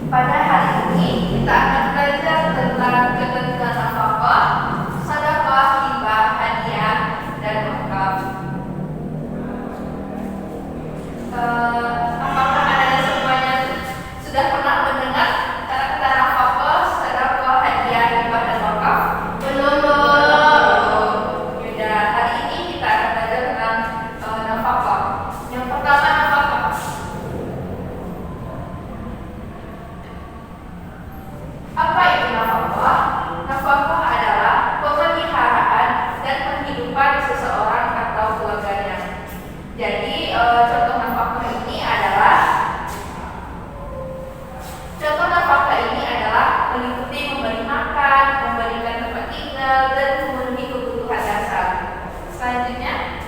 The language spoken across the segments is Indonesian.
Pada hari ini kita akan belajar tentang ketentuan apa-apa, sedekah, hibah, hadiah, dan wakaf. Apakah Anda semuanya sudah pernah mendengar kata-kata apa-apa, sedekah, hadiah, hibah, dan wakaf? Belum. Yaudah, hari ini kita akan belajar tentang nafkah. Yang pertama, nafkah. Apa itu nafkah? Nafkah adalah pemeliharaan dan penghidupan seseorang atau keluarganya. Jadi contoh nafkah ini adalah meliputi memberi makan, memberikan tempat tinggal, dan memenuhi kebutuhan dasar. Selanjutnya,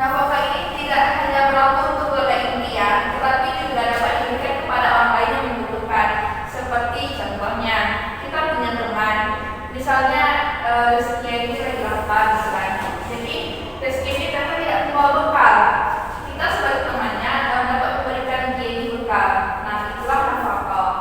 nafkah ini tidak hanya berlaku untuk keluarga inti, tetapi juga dapat diberikan kepada orang lain yang membutuhkan. Seperti contohnya, kita punya teman, misalnya rezeki ini lagi lapar, misalnya. Jadi rezeki ini ternyata tidak membawa bekal. Kita sebagai temannya dapat memberikan dia ini bekal. Nah, itulah nafkah.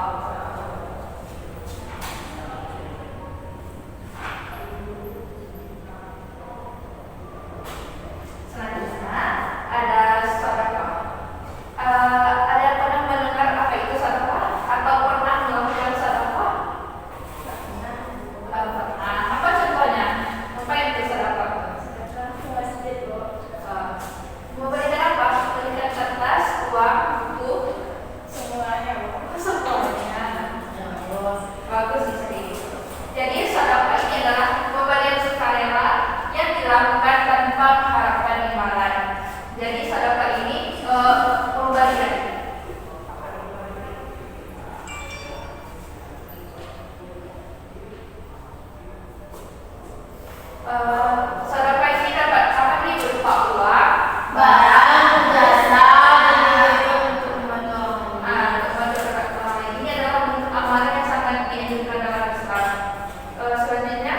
Selanjutnya ada sedekah. Ada yang pernah mendengar apa itu sedekah atau pernah melakukan sedekah? Pernah. Apa contohnya? Apa itu sedekah? Memberikan apa? Memberikan kertas, uang, buku, semuanya. Bagus sih. Jadi sedekah ini adalah pemberian sukarela yang dilakukan tanpa mengharapkan imbalan. Jadi sedekah ini pemberian. Sedekah ini dapat berupa uang, barang, jasa, dan untuk membantu orang lain. Ini adalah bentuk amalan yang sangat dianjurkan dalam Islam. Selanjutnya,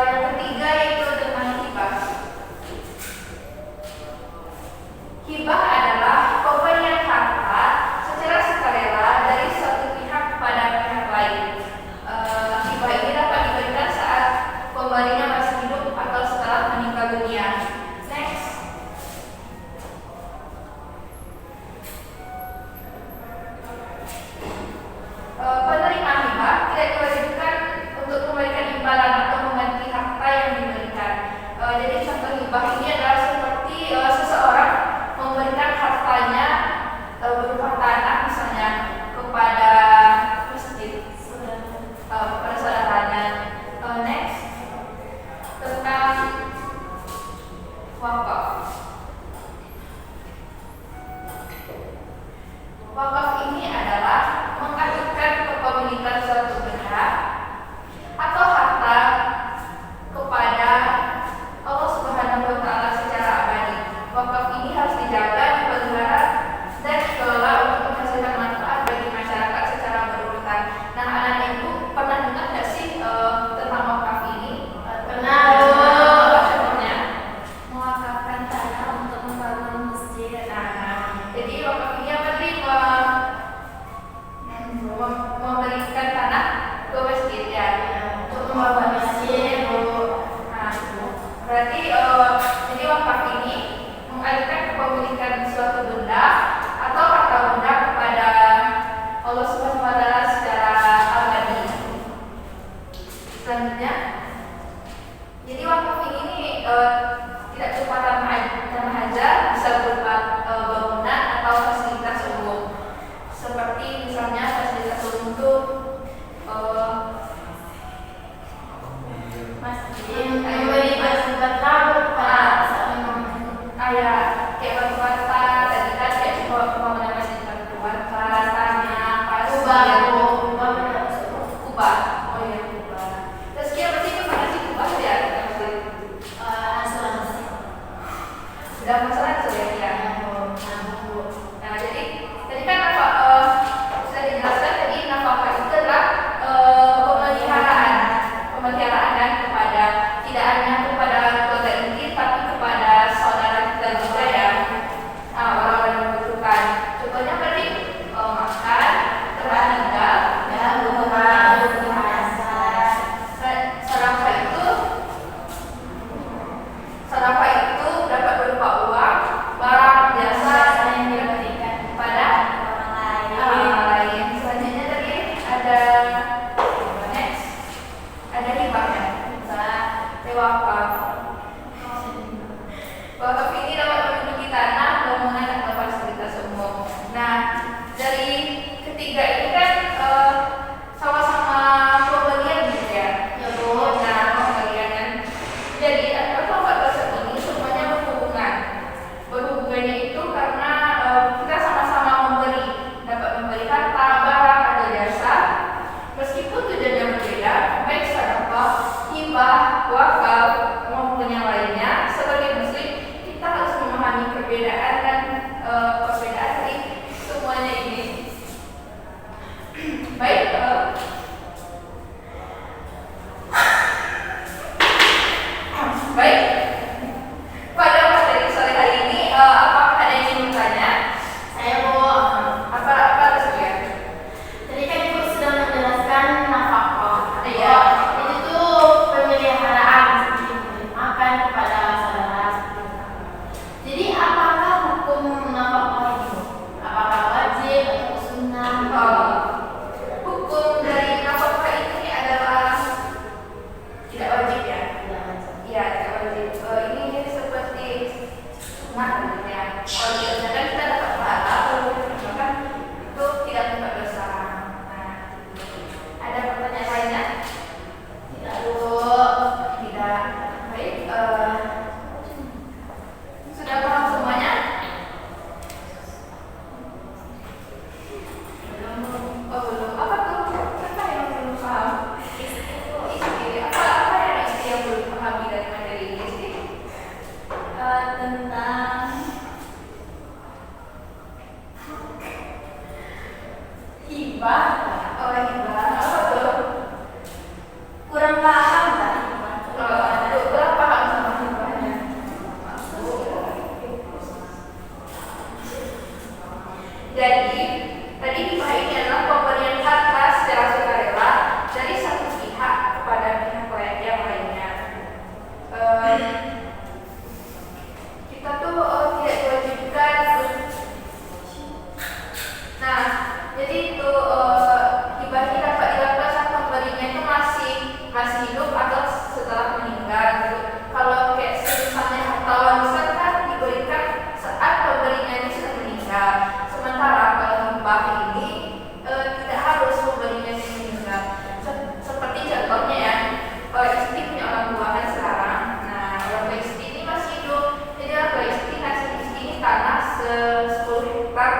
yang ketiga yaitu dengan hibah. Hibah adalah pemberian harta secara sukarela dari suatu pihak kepada pihak lain. Hibah ini dapat diberikan saat pemberinya masih hidup atau setelah meninggal dunia. Next. Penerima hibah tidak diwajibkan untuk memberikan imbalan atau mengganti harta yang diberikan. Jadi contoh hibah ini adalah seperti seseorang memberikan hartanya berupa tanah misalnya kepada masjid, kepada saudaranya. Next, tentang wakaf. Wakaf ini adalah mengajukan kepemilikan suatu benda atau harta kepada Allah Subhanahu wa Ta'ala secara abadi. Wakaf ini harus dijaga, dipelihara, dan dikelola untuk menghasilkan manfaat bagi masyarakat secara berurutan. Nah, anak-anak ibu pernah dengar nggak sih tentang wakaf ini? Pernah. Apa contohnya? Mewakafkan tanah untuk membangun masjid. Nah, jadi wakaf ini apa sih? Memberikan tanah ke masjid ya, untuk membangun masjid. Nah, berarti jadi wakaf ini mengajukan kepemilikan suatu benda atau harta benda kepada Allah Subhanahu wa Ta'ala secara abadi. Selanjutnya, jadi wakaf ini tidak berupa tanah aja, bisa berupa bangunan atau fasilitas umum. Seperti misalnya fasilitas umum itu Masjid memberi fasilitas ya, kayak batu bata, tadi kan kayak pembangunan masjid batu bata, tanah, pasir, kubah. Oh iya, kubah. Terus dia berarti itu mana sih kubah ya? Sudah masalah sudah ya. Nah, jadi tadi kan apa sudah dijelaskan tadi nafkah itu adalah pemeliharaan dan kepada tidak hanya kepada keluarga inti tapi kepada saudara kita juga ya, orang-orang yang membutuhkan. Contohnya tadi makan, tempat tinggal, dan kebutuhan dasar. Sedekah itu dapat berupa uang, barang, jasa yang diberikan kepada orang lain. Selanjutnya tadi ada next, ada hibah ya, wakaf. Wakaf ini dapat menduduki tanah, bangunan atau fasilitas umum. Nah, dari ketiga ini kan sama-sama pembelian gitu ya. Ya, Bu. Nah, pembelian kan. Jadi keempat tersebut ini semuanya berhubungan. Berhubungannya itu karena kita sama-sama memberi, dapat memberi harta, barang atau jasa, meskipun tujuannya berbeda, baik sedekah, hibah, wakaf maupun yang lainnya. Sebagai muslim, kita harus memahami perbedaan dan perbedaan dari semuanya ini. Baik. Baik. Pada materi sore hari ini, apakah ada yang ingin bertanya? Saya Bu. Apa tersebut? Tadi kan Ibu sudah menjelaskan nafkah. Iya. Itu tuh pemeliharaan makan kepada saudara. Jadi apakah hukum nafkah itu? Apakah wajib atau sunnah? Hukum dari nafkah ini adalah tidak wajib ya. Iya, tidak wajib. Ini seperti sunnah ya. Kalau dikerjakan kita dapat pahala, kalau dikerjakan itu tidak dapat dosa. Nah, ada pertanyaan lainnya? Tidak Bu. Tidak. Baik. Sudah paham semuanya? Oh belum. Apa tuh? Siapa yang belum paham? Istri. Apa yang istri yang belum pahami dari materi ini sih? Tentang hibah. Oh hibah. Apa tuh? Kurang paham kan? Kurang paham sama hibahnya. Jadi tadi hibah ini adalah pemberian harta secara sukarela dari satu pihak kepada pihak lain yang lainnya. Kita tuh tidak diwajibkan. Nah, jadi itu hibah ini dapat dilakukan saat pemberinya itu masih hidup atau setelah meninggal gitu. Kalau kayak misalnya harta warisan kan diberikan saat pemberinya ini sudah meninggal. Sementara kalau hibah ini tidak harus pemberinya ini meninggal. Seperti contohnya ya, istri punya orang tua kan sekarang. Nah, orang tua istri ini masih hidup, jadi orang tua istri ngasih istri ini tanah 10 hektar